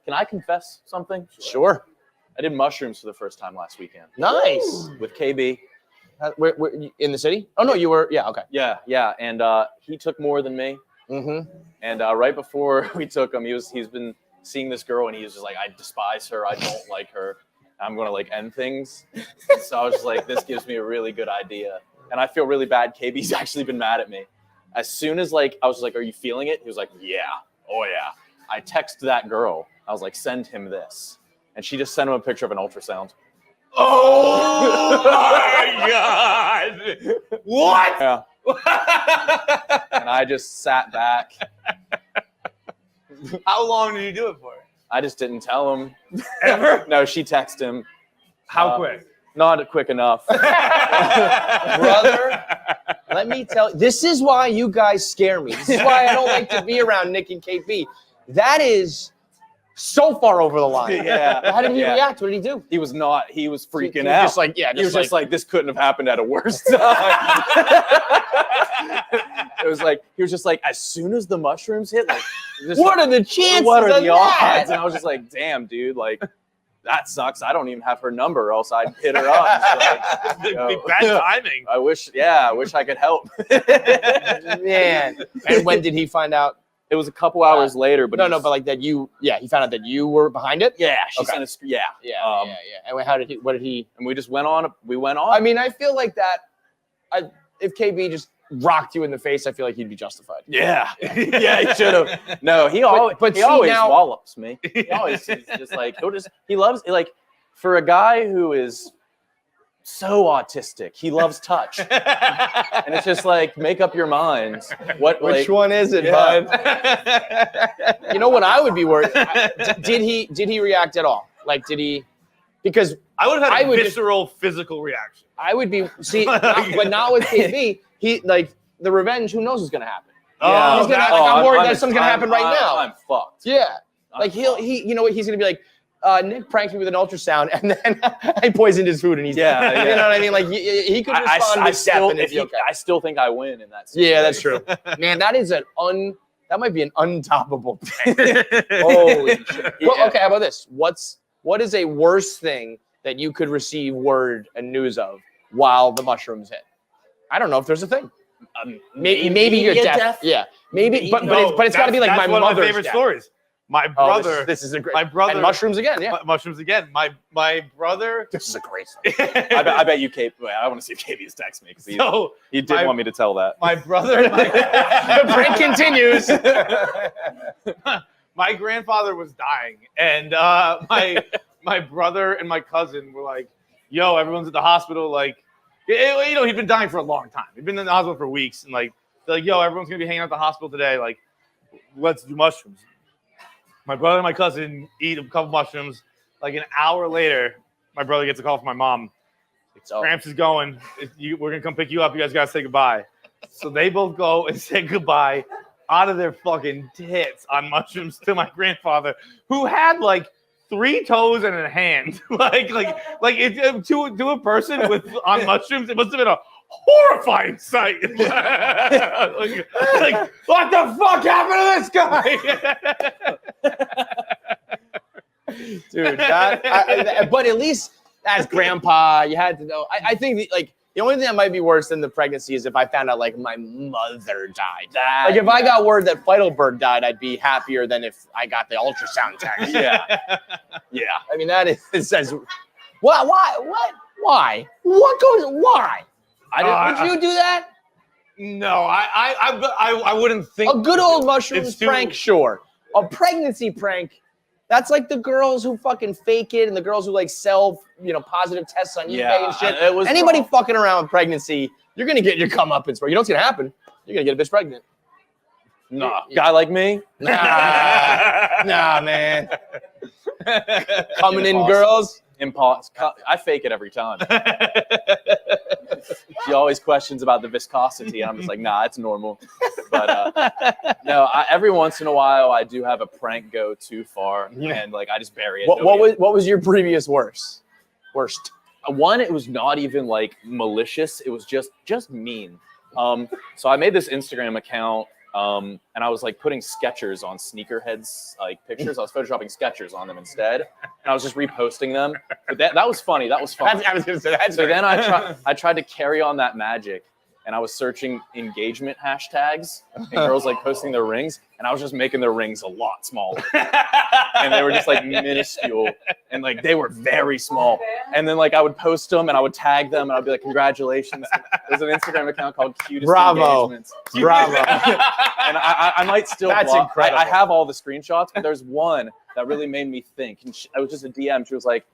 Can I confess something? Sure. I did mushrooms for the first time last weekend. Nice. With KB. Where, in the city? Oh, no, you were. Yeah, okay. Yeah. And he took more than me. Mm-hmm. And right before we took him, he's been seeing this girl, and he was just like, I despise her. I don't like her. I'm going to like end things. So I was just like, this gives me a really good idea. And I feel really bad. KB's actually been mad at me. As soon as like, I was like, are you feeling it? He was like, yeah. Oh yeah. I texted that girl. I was like, send him this. And she just sent him a picture of an ultrasound. Oh my God. What? Yeah. And I just sat back. How long did you do it for? I just didn't tell him. Ever? No, she texted him. How quick? Not quick enough. Brother, let me tell you, this is why you guys scare me. This is why I don't like to be around Nick and KP. That is so far over the line. Yeah. How did he react? What did he do? He was freaking He was out. just like, yeah, He was just like, this couldn't have happened at a worse time. It was like, he was just like, as soon as the mushrooms hit, like, what are the chances? What are of the that? odds? And I was just like, damn, dude, like, that sucks. I don't even have her number, or else I'd hit her up. Like, Bad timing. I wish I could help. Man. And when did he find out? It was a couple hours later, but but like that he found out that you were behind it? Yeah, she Okay. sent us. Yeah. And what did he? And we just went on. I mean, I feel like that. If KB just rocked you in the face, I feel like he'd be justified. Yeah, yeah, he should have. No, he always wallops me. He always is just like he loves like for a guy who is so autistic, he loves touch, and it's just like make up your minds. Which one is it, bud? You know what I would be worried. Did he react at all? Like, did he? Because I would have had a visceral physical reaction. I would be but not with KB. He like the revenge. Who knows what's gonna happen? Yeah, he's gonna. I'm worried that something's gonna happen right now. I'm fucked. Yeah, like he. You know what? He's gonna be like, Nick pranked me with an ultrasound, and then I poisoned his food, and he's dead. You know what I mean? Like he could respond with step, and okay. I still think I win in that situation. Yeah, that's true. Man, that is that might be an untoppable thing. Holy shit. Yeah. Well, okay, how about this? What is a worse thing that you could receive word and news of while the mushrooms hit? I don't know if there's a thing. Maybe you're deaf. Yeah, maybe, but it's got to be like my mother's one of my favorite stories. My brother. This is a great. My brother. And mushrooms again. Yeah. Mushrooms again. My brother. This is a great story. I bet you, Kate. I want to see if KB's text me because he did want me to tell that. My brother. The prank continues. My grandfather was dying, and my brother and my cousin were like, "Yo, everyone's at the hospital." Like, you know, he'd been dying for a long time. He'd been in the hospital for weeks, and like, they're like, "Yo, everyone's gonna be hanging out at the hospital today. Like, let's do mushrooms." My brother and my cousin eat a couple mushrooms. Like an hour later, my brother gets a call from my mom. Gramps is going. We're gonna come pick you up. You guys gotta say goodbye. So they both go and say goodbye out of their fucking tits on mushrooms to my grandfather, who had like 3 toes and a hand. like to a person with on mushrooms, it must have been a horrifying sight. like, what the fuck happened to this guy? Dude, but at least as grandpa, you had to know. I think the only thing that might be worse than the pregnancy is if I found out like my mother died. Like if I got word that Feidelberg died, I'd be happier than if I got the ultrasound text. Yeah. I mean, that is, it says, why? What goes, why? Would you do that? No, I wouldn't think. A good old mushrooms prank, sure. A pregnancy prank, that's like the girls who fucking fake it and the girls who like sell, positive tests on eBay and shit. Anybody fucking around with pregnancy, you're gonna get your comeuppance, bro. You know what's gonna happen? You're gonna get a bitch pregnant. Nah, guy like me? Nah, man. Coming in, girls. I fake it every time. She always questions about the viscosity, and I'm just like, nah, it's normal. But no, every once in a while, I do have a prank go too far, and like I just bury it. What was your previous worst? One, it was not even like malicious. It was just mean. So I made this Instagram account And I was like putting Skechers on sneakerheads like pictures. I was photoshopping Skechers on them instead, and I was just reposting them. But that was funny. That was fun. I was gonna say that. So then I tried to carry on that magic, and I was searching engagement hashtags and girls like posting their rings, and I was just making their rings a lot smaller, and they were just like minuscule, and like they were very small. And then like I would post them, and I would tag them, and I'd be like, "Congratulations!" There's an Instagram account called Cutest Bravo. Engagements. Bravo. And I might still. That's block. incredible. I have all the screenshots, but there's one that really made me think. And it was just a DM. She was like,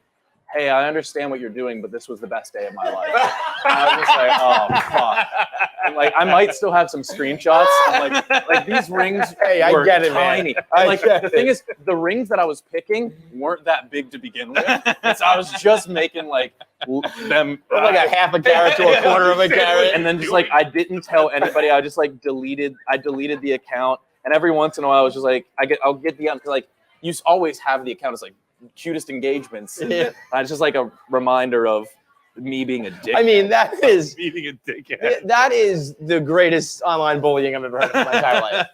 "Hey, I understand what you're doing, but this was the best day of my life." And I was just like, "Oh fuck!" And like I might still have some screenshots. And like these rings Hey, I were get it, man. tiny. I And like get the thing is, the rings that I was picking weren't that big to begin with. So I was just making like them Like a half a carrot to a quarter of a carrot. and then just like I didn't tell anybody. I just like deleted the account, and every once in a while I was just like I'll get the because like you always have the account. It's like Cutest Engagements. And it's just like a reminder of me being a dick. I mean, that is Beating a dickhead. that is the greatest online bullying I've ever heard in my entire life.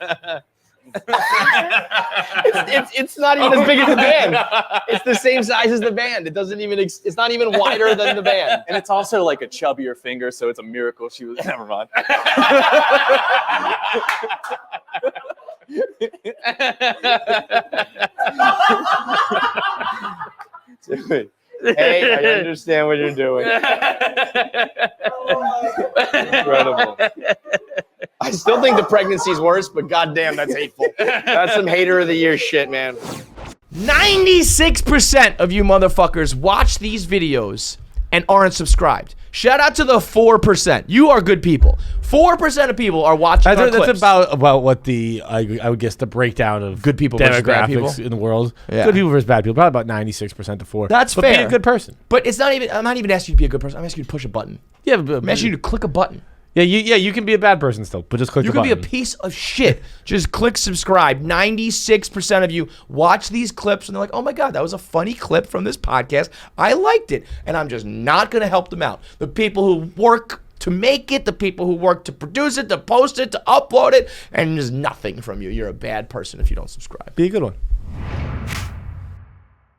It's not even as big as the band. It's the same size as the band. It doesn't even. It's not even wider than the band. And it's also like a chubbier finger, so it's a miracle she was. Never mind. Dude, hey, I understand what you're doing. Incredible. I still think the pregnancy's worse, but goddamn, that's hateful. That's some hater of the year shit, man. 96% of you motherfuckers watch these videos and aren't subscribed. Shout out to the 4%. You are good people. 4% of people are watching our That's clips. about what the I would guess the breakdown of Good people versus bad demographics people? in the world. Yeah. Good people versus bad people. Probably about 96% to 4. That's but fair. Be a good person. But it's not even. I'm not even asking you to be a good person. I'm asking you to push a button. Yeah, but, I'm asking you to click a button. you can be a bad person still, but just click You the can be a button. piece of shit. Just click subscribe. 96% of you watch these clips and they're like, oh my God, that was a funny clip from this podcast. I liked it. And I'm just not going to help them out. The people who work to make it, the people who work to produce it, to post it, to upload it, and there's nothing from you. You're a bad person if you don't subscribe. Be a good one.